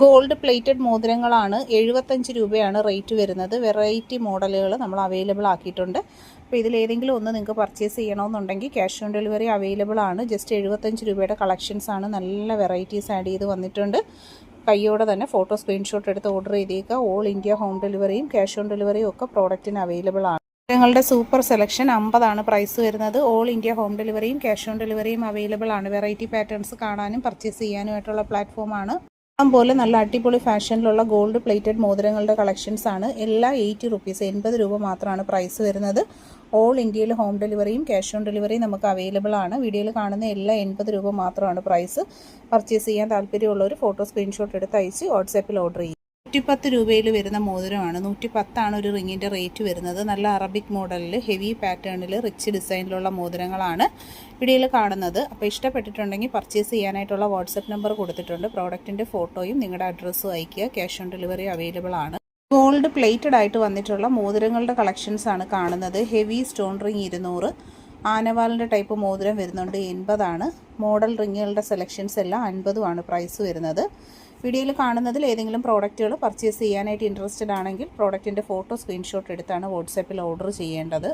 Gold plated മോതിരങ്ങളാണ് 75 രൂപയാണ് rate വരുന്നത്. Variety മോഡലുകൾ നമ്മൾ അവൈലബിൾ ആക്കിയിട്ടുണ്ട്. അപ്പോൾ ഇതിലേതെങ്കിലും ഒന്ന് നിങ്ങൾക്ക് പർച്ചേസ് ചെയ്യണമെന്നുണ്ടെങ്കിൽ ക്യാഷ് ഓൺ ഡെലിവറി അവൈലബിൾ ആണ്. ജസ്റ്റ് 75 രൂപയുടെ കളക്ഷൻസ് ആണ്. നല്ല വെറൈറ്റീസ് ആഡ് ചെയ്ത് വന്നിട്ടുണ്ട്. കയ്യോടെ തന്നെ ഫോട്ടോ സ്ക്രീൻഷോട്ട് എടുത്ത് ഓർഡർ ചെയ്തേക്കുക. ഓൾ ഇന്ത്യ ഹോം ഡെലിവറിയും ക്യാഷ് ഓൺ ഡെലിവറിയും ഒക്കെ പ്രോഡക്റ്റിന് അവൈലബിൾ ആണ്. ഞങ്ങളുടെ സൂപ്പർ സെലക്ഷൻ 50 പ്രൈസ് വരുന്നത്. ഓൾ ഇന്ത്യ ഹോം ഡെലിവറിയും ക്യാഷ് ഓൺ ഡെലിവറിയും അവൈലബിൾ ആണ്. വെറൈറ്റി പാറ്റേൺസ് കാണാനും പർച്ചേസ് ചെയ്യാനുമായിട്ടുള്ള പ്ലാറ്റ്ഫോമാണ്. പോലെ നല്ല അടിപൊളി ഫാഷനിലുള്ള ഗോൾഡ് പ്ലേറ്റഡ് മോതിരങ്ങളുടെ കളക്ഷൻസ് ആണ്. എല്ലാം 80 റുപ്പീസ്, 80 രൂപ മാത്രമാണ് പ്രൈസ് വരുന്നത്. ഓൾ ഇന്ത്യയിൽ ഹോം ഡെലിവറിയും ക്യാഷ് ഓൺ ഡെലിവറിയും നമുക്ക് അവൈലബിൾ ആണ്. വീഡിയോയിൽ കാണുന്ന എല്ലാം 80 രൂപ മാത്രമാണ് പ്രൈസ്. പർച്ചേസ് ചെയ്യാൻ താല്പര്യമുള്ളവർ ഫോട്ടോ സ്ക്രീൻഷോട്ട് എടുത്ത് അയച്ച് വാട്സാപ്പിൽ ഓർഡർ ചെയ്യും. 110 രൂപയിൽ വരുന്ന മോതിരമാണ്. 110 ഒരു റിങ്ങിൻ്റെ റേറ്റ് വരുന്നത്. നല്ല അറബിക് മോഡലിൽ ഹെവി പാറ്റേണിൽ റിച്ച് ഡിസൈനിലുള്ള മോതിരങ്ങളാണ് വീഡിയോയിൽ കാണുന്നത്. അപ്പോൾ ഇഷ്ടപ്പെട്ടിട്ടുണ്ടെങ്കിൽ പർച്ചേസ് ചെയ്യാനായിട്ടുള്ള വാട്സപ്പ് നമ്പർ കൊടുത്തിട്ടുണ്ട്. പ്രോഡക്റ്റിൻ്റെ ഫോട്ടോയും നിങ്ങളുടെ അഡ്രസ്സും അയയ്ക്കുക. ക്യാഷ് ഓൺ ഡെലിവറി അവൈലബിൾ ആണ്. ഗോൾഡ് പ്ലേറ്റഡ് ആയിട്ട് വന്നിട്ടുള്ള മോതിരങ്ങളുടെ കളക്ഷൻസ് ആണ് കാണുന്നത്. ഹെവി സ്റ്റോൺ റിങ് 200, ആനവാലിൻ്റെ ടൈപ്പ് മോതിരം വരുന്നുണ്ട് 80. മോഡൽ റിങ്ങുകളുടെ സെലക്ഷൻസ് എല്ലാം 50 പ്രൈസ് വരുന്നത്. വീഡിയോയിൽ കാണുന്നതിൽ ഏതെങ്കിലും പ്രോഡക്റ്റുകൾ പർച്ചേസ് ചെയ്യാനായിട്ട് ഇൻട്രസ്റ്റഡ് ആണെങ്കിൽ പ്രോഡക്റ്റിൻ്റെ ഫോട്ടോ സ്ക്രീൻഷോട്ട് എടുത്താണ് വാട്സാപ്പിൽ ഓർഡർ ചെയ്യേണ്ടത്.